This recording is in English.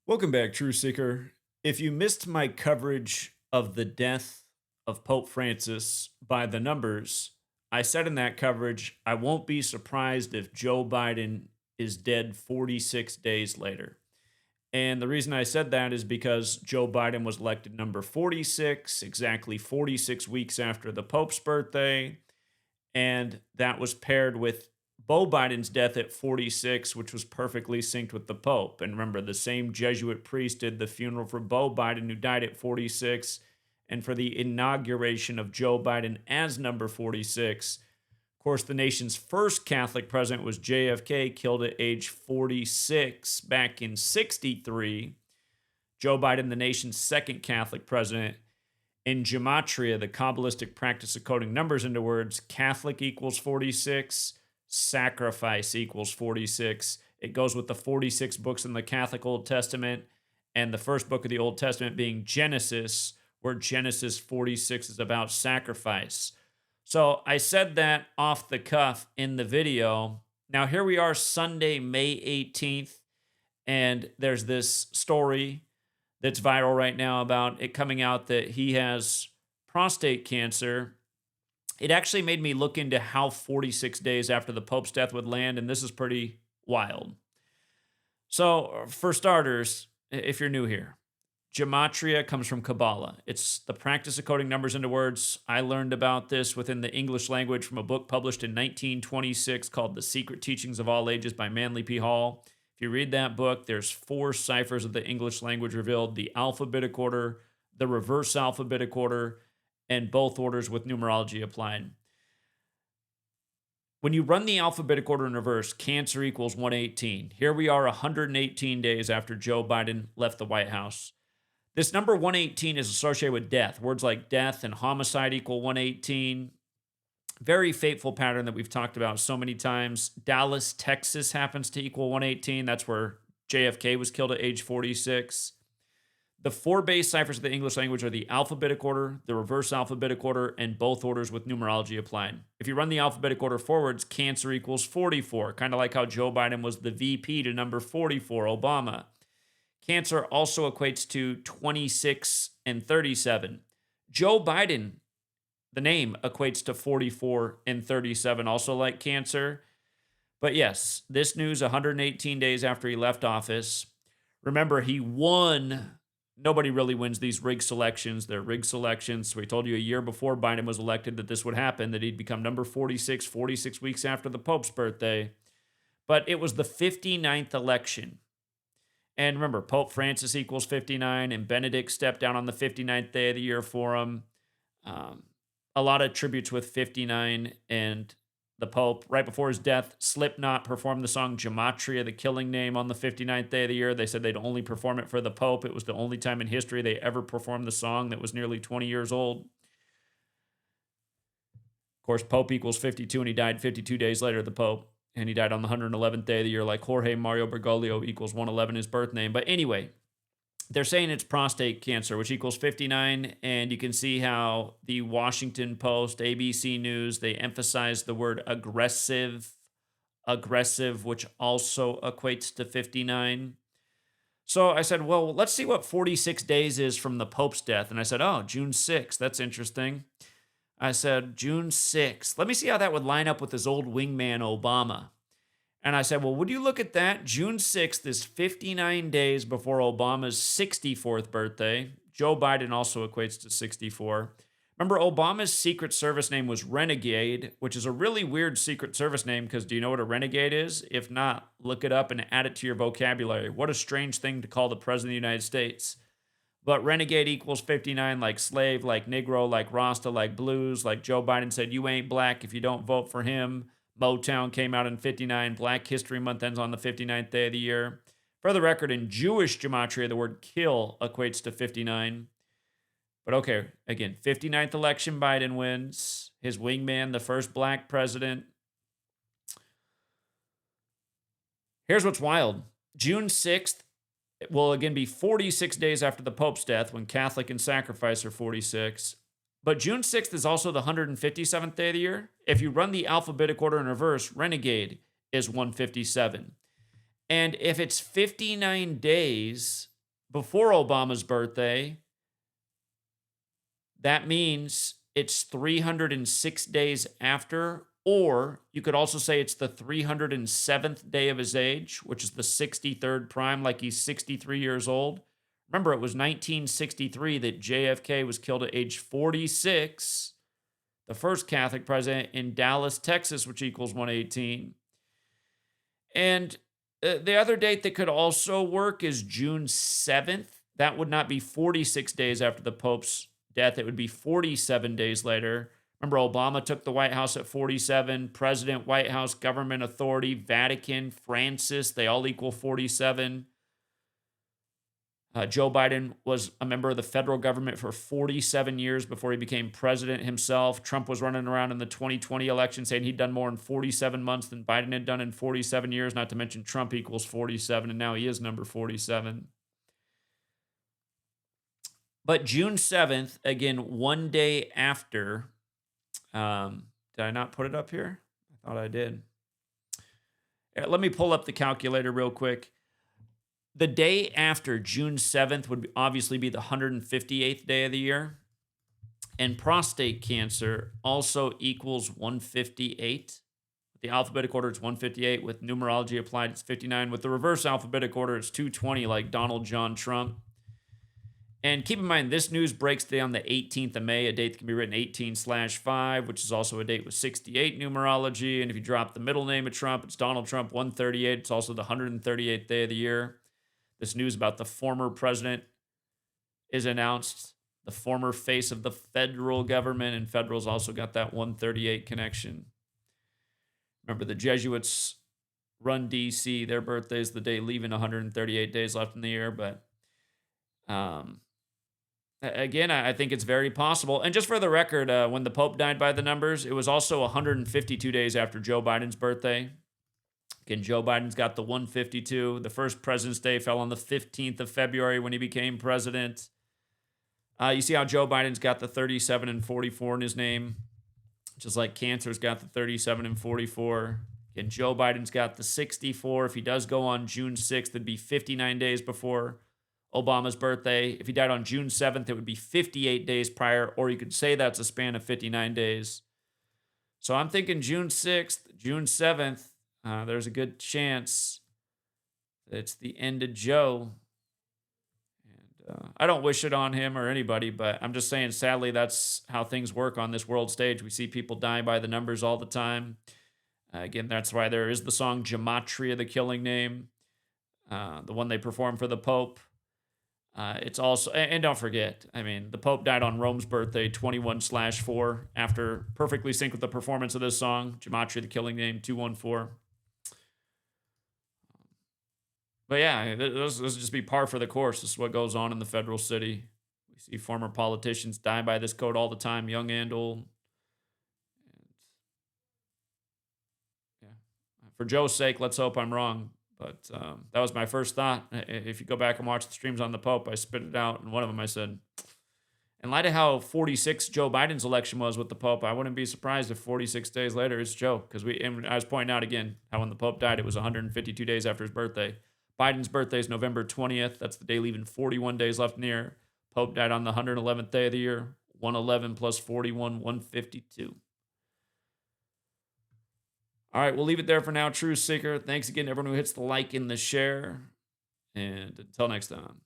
Welcome back, True Seeker. If you missed my coverage of the death of Pope Francis by the numbers, I said in that coverage, I won't be surprised if Joe Biden is dead 46 days later. And the reason I said that is because Joe Biden was elected number 46, exactly 46 weeks after the Pope's birthday. And that was paired with Beau Biden's death at 46, which was perfectly synced with the Pope. And remember, the same Jesuit priest did the funeral for Beau Biden, who died at 46, and for the inauguration of Joe Biden as number 46. Of course, the nation's first Catholic president was JFK, killed at age 46 back in 63. Joe Biden, the nation's second Catholic president. In Gematria, the Kabbalistic practice of coding numbers into words, Catholic equals 46, sacrifice equals 46. It goes with the 46 books in the Catholic Old Testament, and the first book of the Old Testament being Genesis, where Genesis 46 is about sacrifice. So I said that off the cuff in the video. Now, here we are, Sunday, May 18th, and there's this story that's viral right now about it coming out that he has prostate cancer. It actually made me look into how 46 days after the Pope's death would land, and this is pretty wild. So, for starters, if you're new here, Gematria comes from Kabbalah. It's the practice of coding numbers into words. I learned about this within the English language from a book published in 1926 called The Secret Teachings of All Ages by Manly P. Hall. If you read that book, there's 4 ciphers of the English language revealed: the alphabetic order, the reverse alphabetic order, and both orders with numerology applied. When you run the alphabetic order in reverse, cancer equals 118. Here we are 118 days after Joe Biden left the White House. This number 118 is associated with death. Words like death and homicide equal 118. Very fateful pattern that we've talked about so many times. Dallas, Texas happens to equal 118. That's where JFK was killed at age 46. The 4 base ciphers of the English language are the alphabetic order, the reverse alphabetic order, and both orders with numerology applied. If you run the alphabetic order forwards, cancer equals 44, kind of like how Joe Biden was the VP to number 44, Obama. Cancer also equates to 26 and 37. Joe Biden, the name, equates to 44 and 37, also like cancer. But yes, this news 118 days after he left office. Remember, he won. Nobody really wins these rigged selections. They're rigged selections. So we told you a year before Biden was elected that this would happen, that he'd become number 46, 46 weeks after the Pope's birthday. But it was the 59th election. And remember, Pope Francis equals 59, and Benedict stepped down on the 59th day of the year for him. A lot of tributes with 59 and the Pope. Right before his death, Slipknot performed the song Gematria, the killing name, on the 59th day of the year. They said they'd only perform it for the Pope. It was the only time in history they ever performed the song that was nearly 20 years old. Of course, Pope equals 52, and he died 52 days later, the Pope. And he died on the 111th day of the year, like Jorge Mario Bergoglio equals 111, his birth name. But anyway, they're saying it's prostate cancer, which equals 59. And you can see how the Washington Post, ABC News, they emphasize the word aggressive, which also equates to 59. So I said, well, let's see what 46 days is from the Pope's death. And I said, oh, June 6th. That's interesting. I said, June 6th. Let me see how that would line up with his old wingman, Obama. And I said, well, would you look at that? June 6th is 59 days before Obama's 64th birthday. Joe Biden also equates to 64. Remember, Obama's Secret Service name was Renegade, which is a really weird Secret Service name because do you know what a renegade is? If not, look it up and add it to your vocabulary. What a strange thing to call the President of the United States. But renegade equals 59, like slave, like Negro, like Rasta, like blues, like Joe Biden said, you ain't black if you don't vote for him. Motown came out in 59. Black History Month ends on the 59th day of the year. For the record, in Jewish gematria, the word kill equates to 59. But okay, again, 59th election, Biden wins. His wingman, the first black president. Here's what's wild. June 6th, it will again be 46 days after the Pope's death, when Catholic and sacrifice are 46. But June 6th is also the 157th day of the year. If you run the alphabetic order in reverse, Renegade is 157. And if it's 59 days before Obama's birthday, that means it's 306 days after, or you could also say it's the 307th day of his age, which is the 63rd prime, like he's 63 years old. Remember, it was 1963 that JFK was killed at age 46, the first Catholic president in Dallas, Texas, which equals 118. And the other date that could also work is June 7th. That would not be 46 days after the Pope's death. It would be 47 days later. Remember, Obama took the White House at 47. President, White House, government authority, Vatican, Francis, they all equal 47. Joe Biden was a member of the federal government for 47 years before he became president himself. Trump was running around in the 2020 election saying he'd done more in 47 months than Biden had done in 47 years, not to mention Trump equals 47, and now he is number 47. But June 7th, again, one day after, did I not put it up here? I thought I did. Let me pull up the calculator real quick. The day after June 7th would obviously be the 158th day of the year. And prostate cancer also equals 158. The alphabetic order, it's 158. With numerology applied, it's 59. With the reverse alphabetic order, it's 220, like Donald John Trump. And keep in mind, this news breaks today on the 18th of May, a date that can be written 18/5, which is also a date with 68 numerology. And if you drop the middle name of Trump, it's Donald Trump 138. It's also the 138th day of the year. This news about the former president is announced, the former face of the federal government, and federal's also got that 138 connection. Remember, the Jesuits run D.C. Their birthday is the day leaving, 138 days left in the year. But again, I think it's very possible. And just for the record, when the Pope died by the numbers, it was also 152 days after Joe Biden's birthday. Again, Joe Biden's got the 152. The first President's Day fell on the 15th of February when he became president. You see how Joe Biden's got the 37 and 44 in his name, just like cancer's got the 37 and 44. Again, Joe Biden's got the 64. If he does go on June 6th, it'd be 59 days before Obama's birthday. If he died on June 7th, it would be 58 days prior, or you could say that's a span of 59 days. So I'm thinking June 6th, June 7th, there's a good chance that it's the end of Joe. And I don't wish it on him or anybody, but I'm just saying, sadly, that's how things work on this world stage. We see people die by the numbers all the time. Again, that's why there is the song Gematria, the killing name, the one they perform for the Pope. It's also, and don't forget, I mean, the Pope died on Rome's birthday, 21/4, after perfectly synced with the performance of this song, Gematria, the killing name, 214. But yeah, this will just be par for the course. This is what goes on in the federal city. We see former politicians die by this code all the time, young and old. And yeah, for Joe's sake, let's hope I'm wrong. But that was my first thought. If you go back and watch the streams on the Pope, I spit it out. And one of them I said, in light of how 46 Joe Biden's election was with the Pope, I wouldn't be surprised if 46 days later it's Joe. Because I was pointing out again how when the Pope died, it was 152 days after his birthday. Biden's birthday is November 20th. That's the day leaving 41 days left in the year. Pope died on the 111th day of the year. 111 plus 41, 152. All right, we'll leave it there for now, Truth Seeker. Thanks again to everyone who hits the like and the share. And until next time.